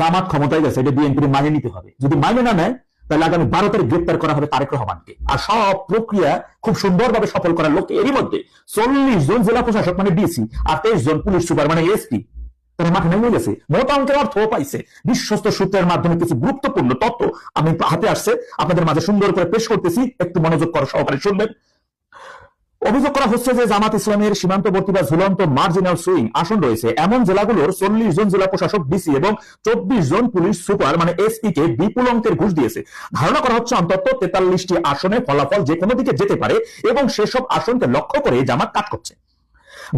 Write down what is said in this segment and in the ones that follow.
জামাত ক্ষমতায় গেছে, এটা বিএনপির মাইনে নিতে হবে। যদি মাইনে না নেয় তাহলে আগামী 12 তারিখ গ্রেপ্তার করা হবে তারেক রহমানকে। আর সব প্রক্রিয়া খুব সুন্দরভাবে সফল করার লক্ষ্যে এরই মধ্যে 40 জন জেলা প্রশাসক মানে ডিসি আর 23 জন পুলিশ সুপার মানে এসপি তারা মাঠে নেমে গেছে, মোটা অঙ্কের অর্থও পাইছে। বিশ্বস্ত সূত্রের মাধ্যমে কিছু গুরুত্বপূর্ণ তথ্য আমি হাতে আসছে, আপনাদের মাঝে সুন্দর করে পেশ করতেছি, একটু মনোযোগ করে সহকারে শুনবেন। অভিযোগ করা হচ্ছে যে জামাত ইসলামের সীমান্তবর্তী বা ঝুলন্ত মার্জিনাল সুইং আসন রয়েছে এমন জেলাগুলোর 40 জন জেলা প্রশাসক ডিসি এবং 24 জন পুলিশ সুপার মানে এসপি কে বিপুল অঙ্কের ঘুষ দিয়েছে। ধারণা করা হচ্ছে অন্তত 43টি আসনে ফলাফল যে কোনো দিকে যেতে পারে এবং সেসব আসনকে লক্ষ্য করে জামাত কাজ করছে।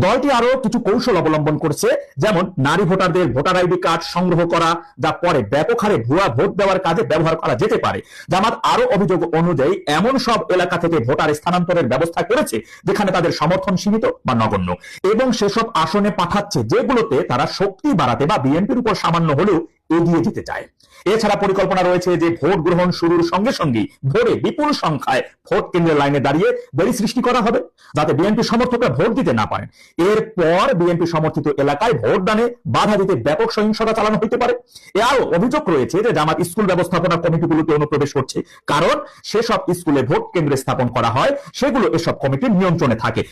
দলটি আরো কিছু কৌশল অবলম্বন করছে, যেমন নারী ভোটারদের ভোটার আইডি কার্ড সংগ্রহ করা, যা পরে ব্যাপক হারে ভুয়া ভোট দেওয়ার কাজে ব্যবহার করা যেতে পারে। জামাত আরো অভিযোগ অনুযায়ী এমন সব এলাকা থেকে ভোটার স্থানান্তরের ব্যবস্থা করেছে যেখানে তাদের সমর্থন সীমিত বা নগণ্য, এবং সেসব আসনে পাঠাচ্ছে যেগুলোতে তারা শক্তি বাড়াতে বা বিএনপির উপর সামান্য হলেও এগিয়ে যেতে চায়। এছাড়া পরিকল্পনা রয়েছে যে ভোট গ্রহণ শুরুর সঙ্গে সঙ্গেই ভোরে বিপুল সংখ্যায় ভোট কেন্দ্রের লাইনে দাঁড়িয়ে দেরি সৃষ্টি করা হবে যাতে বিএনপি সমর্থকরা ভোট দিতে না পারেন। এরপর বিএনপি সমর্থিত এলাকায় ভোটদানে বাধা দিতে ব্যাপক সহিংসতা চালানো হতে পারে। এরও অভিযোগ রয়েছে যে জামাত স্কুল ব্যবস্থাপনা কমিটিগুলোতে অনুপ্রবেশ করছে, কারণ সেসব স্কুলে ভোট কেন্দ্র স্থাপন করা হয় সেগুলো এসব কমিটির নিয়ন্ত্রণে থাকে।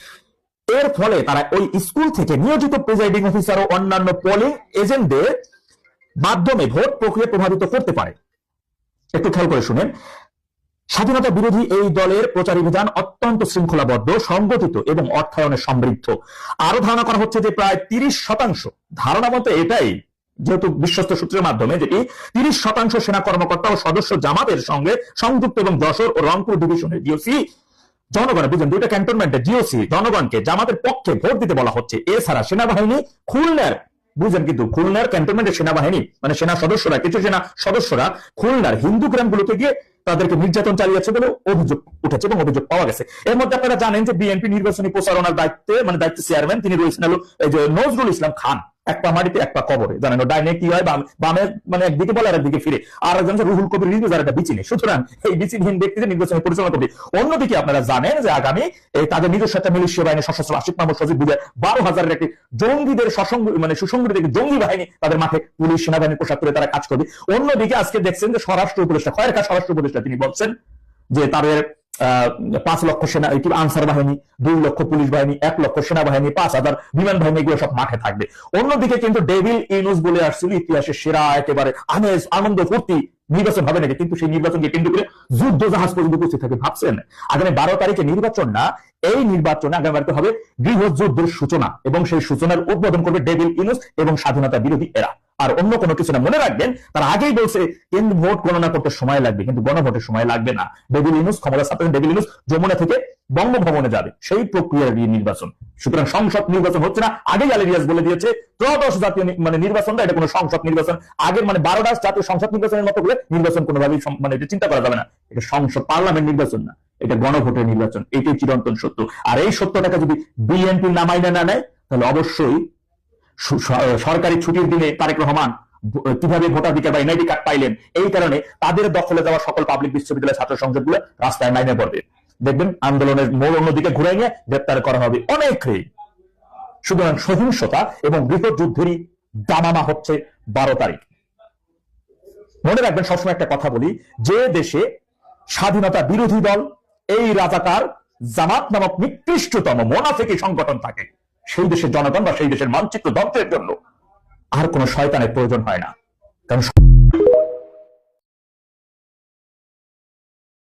এর ফলে তারা ওই স্কুল থেকে নিয়োজিত প্রিজাইডিং অফিসার ও অন্যান্য পোলিং এজেন্টদের মাধ্যমে ভোট প্রক্রিয়া প্রভাবিত করতে পারে। একটু খেয়াল করে শুনেন, স্বাধীনতা বিরোধী এই দলের প্রচারী বিধান অত্যন্ত শৃঙ্খলাবদ্ধ, সংগঠিত এবং অর্থায়নে সমৃদ্ধ। আরো ধারণা করা হচ্ছে যে প্রায় 30%, ধারণা মতো এটাই, যেহেতু বিশ্বস্ত সূত্রের মাধ্যমে, যেটি 30% সেনা কর্মকর্তা ও সদস্য জামাতের সঙ্গে সংযুক্ত এবং যশোর ও রংপুর ডিভিশনের জিওসি জনগণ, বুঝলেন, দুইটা ক্যান্টনমেন্টের জিওসি জনগণকে জামাতের পক্ষে ভোট দিতে বলা হচ্ছে। এছাড়া সেনাবাহিনী খুলনার, বুঝলেন, কিন্তু খুলনার ক্যান্টনমেন্টের সেনাবাহিনী মানে সেনা সদস্যরা, কিছু সেনা সদস্যরা খুলনার হিন্দু গ্রামগুলোতে গিয়ে তাদেরকে নির্যাতন চালিয়েছে বলে অভিযোগ উঠেছে এবং অভিযোগ পাওয়া গেছে। এর মধ্যে আপনারা জানেন যে বিএনপি নির্বাচনী প্রচারণার দায়িত্বে দায়িত্ব চেয়ারম্যান তিনি রয়েছেন হলো এই যে নজরুল ইসলাম খান। এক পা মাটিতে এক পা কবরে, জানেন ডাইনে কি হয়, বামে মানে একদিকে বলে আর একদিকে ফিরে, আর একজন রুহুল কবির রিজভী, যারা এটা বিচিনে। সুতরাং এই বিচিহীন ব্যক্তিদের নির্বাচনী পরিচালনা করবে। অন্যদিকে আপনারা জানেন যে আগামী তাদের নিজস্ব একটা মিলিশীয় বাহিনী সশস্ত্র আশিক মাহমুদ সজিব বুঝে 12,000-এর একটি জঙ্গিদের সুসংগঠিত একটি জঙ্গি বাহিনী তাদের মাঠে পুলিশ সেনাবাহিনীর পোশাক করে তারা কাজ করবে। অন্যদিকে আজকে দেখছেন যে স্বরাষ্ট্র উপদেষ্টা খয়েরকার স্বরাষ্ট্র উপদেষ্টা তিনি বলছেন যে তাদের 5 লক্ষ সেনা আনসার বাহিনী, 2 লক্ষ পুলিশ বাহিনী, 1 লক্ষ সেনাবাহিনী, 5,000 বিমান বাহিনী, এগুলো সব মাঠে থাকবে। অন্যদিকে কিন্তু ডেভিল ইউনুস বলে আসছিল ইতিহাসের সেরা একেবারে আমেজ আনন্দ ফুর্তি নির্বাচন হবে নাকি, কিন্তু সেই নির্বাচনকে কেন্দ্র করে যুদ্ধ জাহাজ পর্যন্ত উপস্থিত থাকে। ভাবছেন আগামী 12 তারিখে নির্বাচন না, এই নির্বাচনে আগামী হবে গৃহযুদ্ধের সূচনা এবং সেই সূচনার উদ্বোধন করবে ডেভিল ইউনুস এবং স্বাধীনতা বিরোধী এরা। আর অন্য কোনো কিছু না। মনে রাখবেন তারা আগেই বলছে কেন্দ্র ভোট গণনা করতে সময় লাগবে, কিন্তু গণভোটের সময় লাগবে না। ডেভিল ইউনুস ক্ষমতা ছাড়তে ডেভিল ইউনুস যমুনা থেকে বঙ্গভবনে যাবে, সেই প্রক্রিয়ার নির্বাচন। সুতরাং সংসদ নির্বাচন হচ্ছে না, আগেই আলিরিয়াস বলে দিয়েছে ত্রয়োদশ জাতীয় নির্বাচনটা এটা কোনো সংসদ নির্বাচন, আগের 12টা জাতীয় সংসদ নির্বাচনের মতো করে নির্বাচন কোনোভাবেই এটা চিন্তা করা যাবে না। এটা সংসদ পার্লামেন্ট নির্বাচন না, এটা গণভোটের নির্বাচন। এটাই চিরন্তন সত্য। আর এই সত্যটাকে যদি বিএনপি নামাইনা না নেয় তাহলে অবশ্যই সরকারি ছুটির দিনে তারেক রহমান কিভাবে ভোটাধিকার বা এনআইডি কার্ড পাইলেন, এই কারণে তাদের দখলে যাওয়া সকল পাবলিক বিশ্ববিদ্যালয় ছাত্র সংসদগুলো রাস্তায় নাইমে পড়বে। দেখবেন আন্দোলনের মোড় অন্যদিকে ঘুরে নিয়ে গ্রেপ্তার করা হবে অনেকেই। সুতরাং সহিংসতা এবং গৃহযুদ্ধেরই দামামা হচ্ছে 12 তারিখ। মনে রাখবেন, সবসময় একটা কথা বলি, যে দেশে স্বাধীনতা বিরোধী দল এই রাজাকার জামাত নামক নিকৃষ্টতম মোনাফিকি সংগঠন থাকে, সেই দেশের জনগণ বা সেই দেশের মানচিত্র ধ্বংসের জন্য আর কোন শয়তানের প্রয়োজন হয় না। কারণ